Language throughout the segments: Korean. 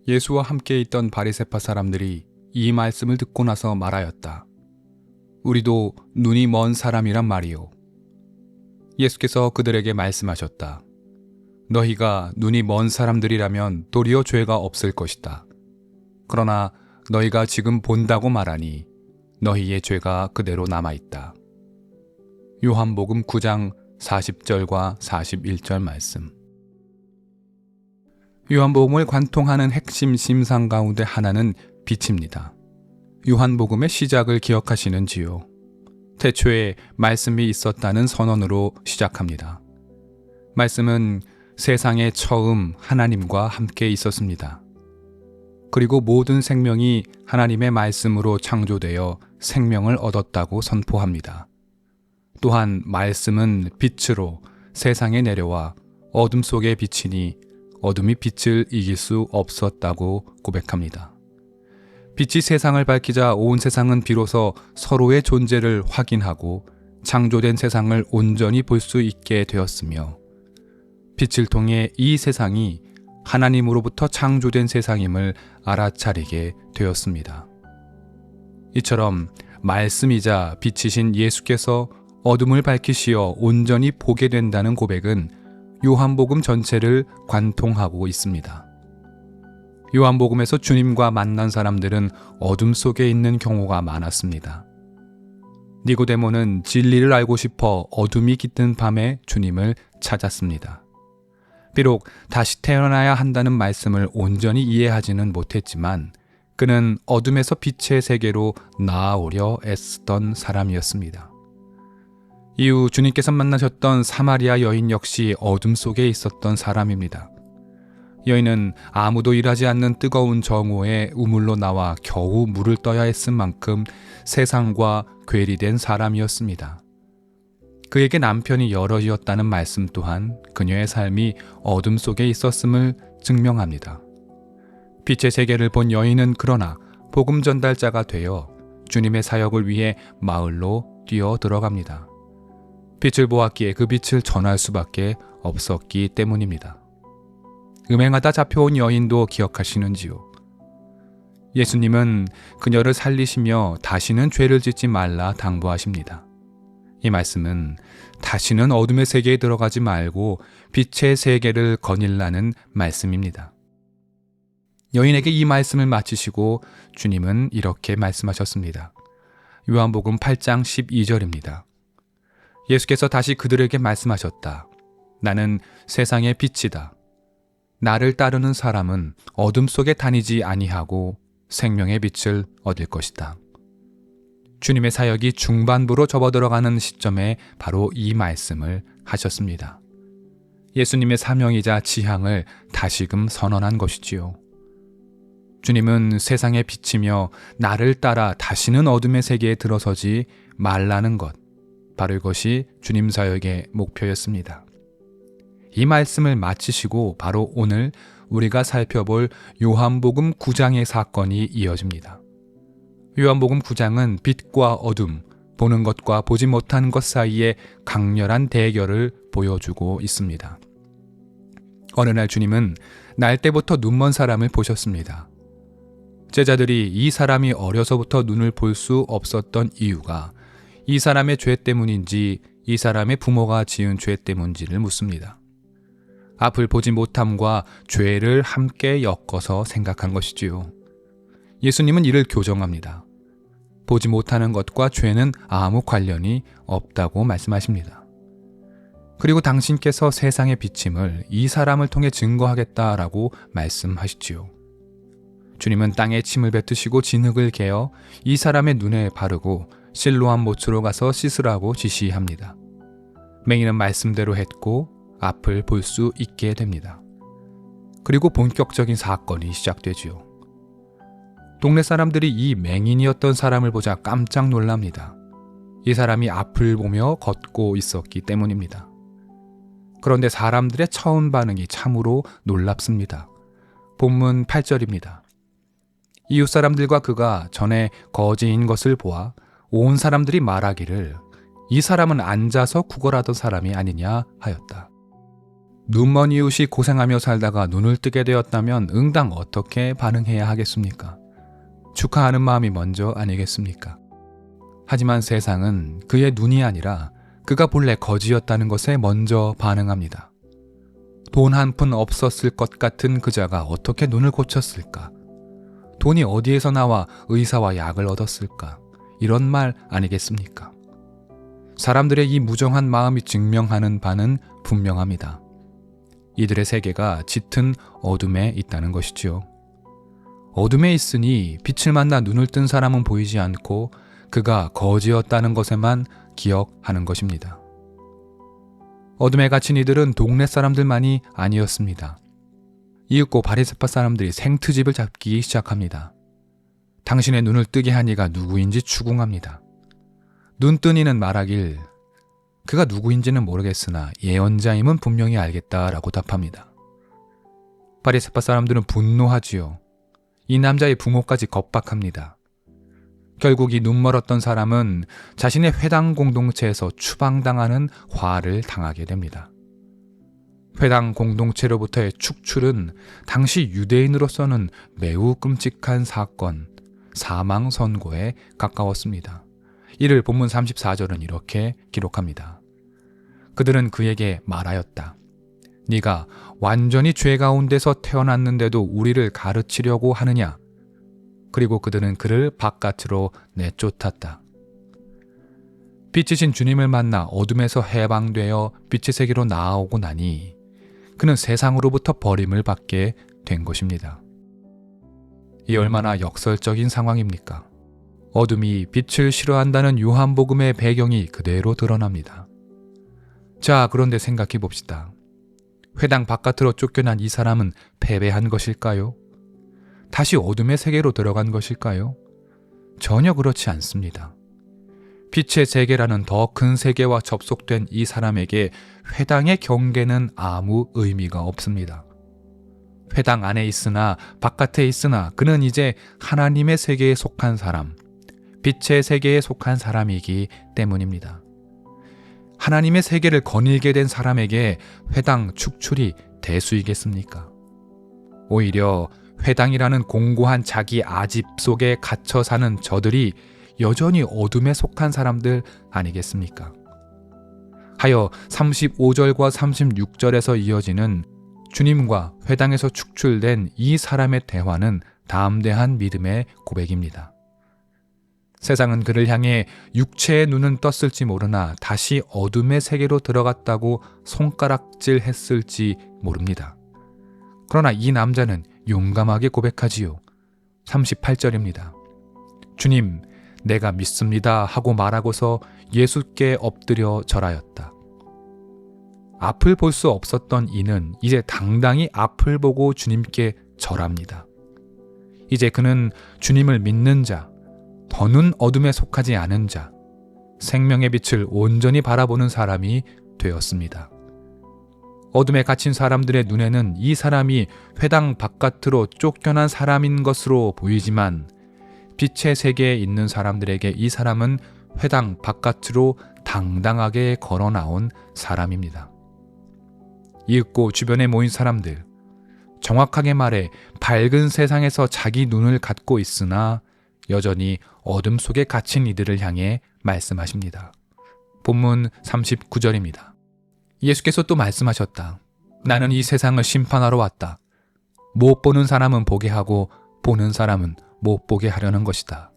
예수와 함께 있던 바리새파 사람들이 이 말씀을 듣고 나서 말하였다. 우리도 눈이 먼 사람이란 말이요. 예수께서 그들에게 말씀하셨다. 너희가 눈이 먼 사람들이라면 도리어 죄가 없을 것이다. 그러나 너희가 지금 본다고 말하니 너희의 죄가 그대로 남아있다. 요한복음 9장 40절과 41절 말씀. 요한복음을 관통하는 핵심 심상 가운데 하나는 빛입니다. 요한복음의 시작을 기억하시는지요? 태초에 말씀이 있었다는 선언으로 시작합니다. 말씀은 세상에 처음 하나님과 함께 있었습니다. 그리고 모든 생명이 하나님의 말씀으로 창조되어 생명을 얻었다고 선포합니다. 또한 말씀은 빛으로 세상에 내려와 어둠 속에 비치니 어둠이 빛을 이길 수 없었다고 고백합니다. 빛이 세상을 밝히자 온 세상은 비로소 서로의 존재를 확인하고 창조된 세상을 온전히 볼 수 있게 되었으며 빛을 통해 이 세상이 하나님으로부터 창조된 세상임을 알아차리게 되었습니다. 이처럼 말씀이자 빛이신 예수께서 어둠을 밝히시어 온전히 보게 된다는 고백은 요한복음 전체를 관통하고 있습니다. 요한복음에서 주님과 만난 사람들은 어둠 속에 있는 경우가 많았습니다. 니고데모는 진리를 알고 싶어 어둠이 깃든 밤에 주님을 찾았습니다. 비록 다시 태어나야 한다는 말씀을 온전히 이해하지는 못했지만 그는 어둠에서 빛의 세계로 나아오려 애쓰던 사람이었습니다. 이후 주님께서 만나셨던 사마리아 여인 역시 어둠 속에 있었던 사람입니다. 여인은 아무도 일하지 않는 뜨거운 정오에 우물로 나와 겨우 물을 떠야 했을 만큼 세상과 괴리된 사람이었습니다. 그에게 남편이 여럿이었다는 말씀 또한 그녀의 삶이 어둠 속에 있었음을 증명합니다. 빛의 세계를 본 여인은 그러나 복음 전달자가 되어 주님의 사역을 위해 마을로 뛰어 들어갑니다. 빛을 보았기에 그 빛을 전할 수밖에 없었기 때문입니다. 음행하다 잡혀온 여인도 기억하시는지요? 예수님은 그녀를 살리시며 다시는 죄를 짓지 말라 당부하십니다. 이 말씀은 다시는 어둠의 세계에 들어가지 말고 빛의 세계를 거닐라는 말씀입니다. 여인에게 이 말씀을 마치시고 주님은 이렇게 말씀하셨습니다. 요한복음 8장 12절입니다. 예수께서 다시 그들에게 말씀하셨다. 나는 세상의 빛이다. 나를 따르는 사람은 어둠 속에 다니지 아니하고 생명의 빛을 얻을 것이다. 주님의 사역이 중반부로 접어들어가는 시점에 바로 이 말씀을 하셨습니다. 예수님의 사명이자 지향을 다시금 선언한 것이지요. 주님은 세상의 빛이며 나를 따라 다시는 어둠의 세계에 들어서지 말라는 것, 바로 이것이 주님 사역의 목표였습니다. 이 말씀을 마치시고 바로 오늘 우리가 살펴볼 요한복음 9장의 사건이 이어집니다. 요한복음 9장은 빛과 어둠, 보는 것과 보지 못하는 것 사이에 강렬한 대결을 보여주고 있습니다. 어느 날 주님은 날 때부터 눈먼 사람을 보셨습니다. 제자들이 이 사람이 어려서부터 눈을 볼 수 없었던 이유가 이 사람의 죄 때문인지 이 사람의 부모가 지은 죄 때문인지를 묻습니다. 앞을 보지 못함과 죄를 함께 엮어서 생각한 것이지요. 예수님은 이를 교정합니다. 보지 못하는 것과 죄는 아무 관련이 없다고 말씀하십니다. 그리고 당신께서 세상의 비침을 이 사람을 통해 증거하겠다라고 말씀하시지요. 주님은 땅에 침을 뱉으시고 진흙을 개어 이 사람의 눈에 바르고 실로암 못으로 가서 씻으라고 지시합니다. 맹인은 말씀대로 했고 앞을 볼 수 있게 됩니다. 그리고 본격적인 사건이 시작되지요. 동네 사람들이 이 맹인이었던 사람을 보자 깜짝 놀랍니다. 이 사람이 앞을 보며 걷고 있었기 때문입니다. 그런데 사람들의 처음 반응이 참으로 놀랍습니다. 본문 8절입니다. 이웃 사람들과 그가 전에 거지인 것을 보아 온 사람들이 말하기를 이 사람은 앉아서 구걸하던 사람이 아니냐 하였다. 눈먼 이웃이 고생하며 살다가 눈을 뜨게 되었다면 응당 어떻게 반응해야 하겠습니까? 축하하는 마음이 먼저 아니겠습니까? 하지만 세상은 그의 눈이 아니라 그가 본래 거지였다는 것에 먼저 반응합니다. 돈 한 푼 없었을 것 같은 그자가 어떻게 눈을 고쳤을까? 돈이 어디에서 나와 의사와 약을 얻었을까? 이런 말 아니겠습니까? 사람들의 이 무정한 마음이 증명하는 바는 분명합니다. 이들의 세계가 짙은 어둠에 있다는 것이지요. 어둠에 있으니 빛을 만나 눈을 뜬 사람은 보이지 않고 그가 거지였다는 것에만 기억하는 것입니다. 어둠에 갇힌 이들은 동네 사람들만이 아니었습니다. 이윽고 바리새파 사람들이 생트집을 잡기 시작합니다. 당신의 눈을 뜨게 한 이가 누구인지 추궁합니다. 눈뜬 이는 말하길 그가 누구인지는 모르겠으나 예언자임은 분명히 알겠다라고 답합니다. 바리새파 사람들은 분노하지요. 이 남자의 부모까지 겁박합니다. 결국 이 눈멀었던 사람은 자신의 회당 공동체에서 추방당하는 화를 당하게 됩니다. 회당 공동체로부터의 축출은 당시 유대인으로서는 매우 끔찍한 사건, 사망 선고에 가까웠습니다. 이를 본문 34절은 이렇게 기록합니다. 그들은 그에게 말하였다. 네가 완전히 죄 가운데서 태어났는데도 우리를 가르치려고 하느냐? 그리고 그들은 그를 바깥으로 내쫓았다. 빛이신 주님을 만나 어둠에서 해방되어 빛의 세계로 나아오고 나니 그는 세상으로부터 버림을 받게 된 것입니다. 이 얼마나 역설적인 상황입니까? 어둠이 빛을 싫어한다는 요한복음의 배경이 그대로 드러납니다. 자, 그런데 생각해 봅시다. 회당 바깥으로 쫓겨난 이 사람은 패배한 것일까요? 다시 어둠의 세계로 들어간 것일까요? 전혀 그렇지 않습니다. 빛의 세계라는 더 큰 세계와 접속된 이 사람에게 회당의 경계는 아무 의미가 없습니다. 회당 안에 있으나 바깥에 있으나 그는 이제 하나님의 세계에 속한 사람, 빛의 세계에 속한 사람이기 때문입니다. 하나님의 세계를 거닐게 된 사람에게 회당 축출이 대수이겠습니까? 오히려 회당이라는 공고한 자기 아집 속에 갇혀 사는 저들이 여전히 어둠에 속한 사람들 아니겠습니까? 하여 35절과 36절에서 이어지는 주님과 회당에서 축출된 이 사람의 대화는 담대한 믿음의 고백입니다. 세상은 그를 향해 육체의 눈은 떴을지 모르나 다시 어둠의 세계로 들어갔다고 손가락질 했을지 모릅니다. 그러나 이 남자는 용감하게 고백하지요. 38절입니다. 주님, 내가 믿습니다 하고 말하고서 예수께 엎드려 절하였다. 앞을 볼 수 없었던 이는 이제 당당히 앞을 보고 주님께 절합니다. 이제 그는 주님을 믿는 자, 더는 어둠에 속하지 않은 자, 생명의 빛을 온전히 바라보는 사람이 되었습니다. 어둠에 갇힌 사람들의 눈에는 이 사람이 회당 바깥으로 쫓겨난 사람인 것으로 보이지만 빛의 세계에 있는 사람들에게 이 사람은 회당 바깥으로 당당하게 걸어 나온 사람입니다. 이윽고 주변에 모인 사람들, 정확하게 말해 밝은 세상에서 자기 눈을 갖고 있으나 여전히 어둠 속에 갇힌 이들을 향해 말씀하십니다. 본문 39절입니다. 예수께서 또 말씀하셨다. 나는 이 세상을 심판하러 왔다. 못 보는 사람은 보게 하고 보는 사람은 못 보게 하려는 것이다.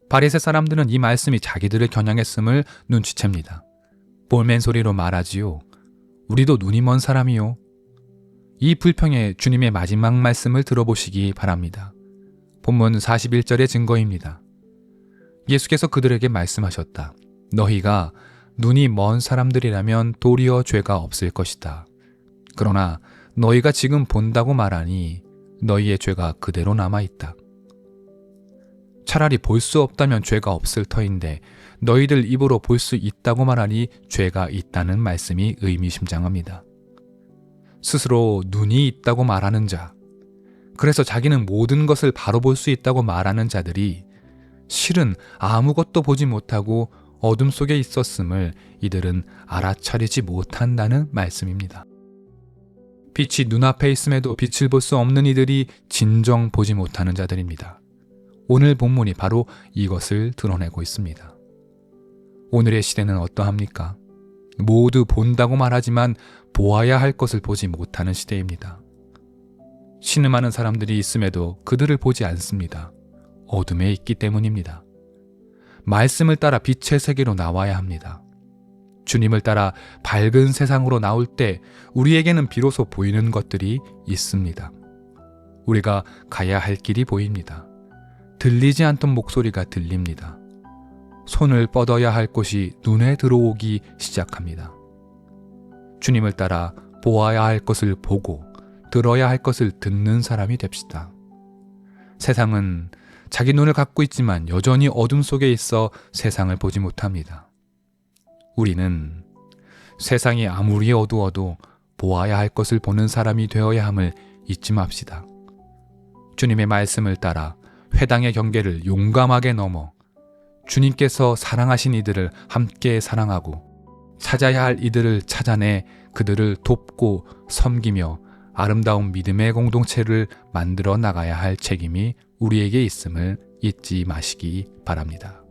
바리새 사람들은 이 말씀이 자기들을 겨냥했음을 눈치챕니다. 볼멘 소리로 말하지요. 우리도 눈이 먼 사람이요. 이 불평에 주님의 마지막 말씀을 들어보시기 바랍니다. 본문 41절의 증거입니다. 예수께서 그들에게 말씀하셨다. 너희가 눈이 먼 사람들이라면 도리어 죄가 없을 것이다. 그러나 너희가 지금 본다고 말하니 너희의 죄가 그대로 남아있다. 차라리 볼 수 없다면 죄가 없을 터인데 너희들 입으로 볼 수 있다고 말하니 죄가 있다는 말씀이 의미심장합니다. 스스로 눈이 있다고 말하는 자, 그래서 자기는 모든 것을 바로 볼 수 있다고 말하는 자들이 실은 아무것도 보지 못하고 어둠 속에 있었음을 이들은 알아차리지 못한다는 말씀입니다. 빛이 눈앞에 있음에도 빛을 볼 수 없는 이들이 진정 보지 못하는 자들입니다. 오늘 본문이 바로 이것을 드러내고 있습니다. 오늘의 시대는 어떠합니까? 모두 본다고 말하지만 보아야 할 것을 보지 못하는 시대입니다. 신음하는 사람들이 있음에도 그들을 보지 않습니다. 어둠에 있기 때문입니다. 말씀을 따라 빛의 세계로 나와야 합니다. 주님을 따라 밝은 세상으로 나올 때 우리에게는 비로소 보이는 것들이 있습니다. 우리가 가야 할 길이 보입니다. 들리지 않던 목소리가 들립니다. 손을 뻗어야 할 곳이 눈에 들어오기 시작합니다. 주님을 따라 보아야 할 것을 보고 들어야 할 것을 듣는 사람이 됩시다. 세상은 자기 눈을 갖고 있지만 여전히 어둠 속에 있어 세상을 보지 못합니다. 우리는 세상이 아무리 어두워도 보아야 할 것을 보는 사람이 되어야 함을 잊지 맙시다. 주님의 말씀을 따라 회당의 경계를 용감하게 넘어 주님께서 사랑하신 이들을 함께 사랑하고 찾아야 할 이들을 찾아내 그들을 돕고 섬기며 아름다운 믿음의 공동체를 만들어 나가야 할 책임이 우리에게 있음을 잊지 마시기 바랍니다.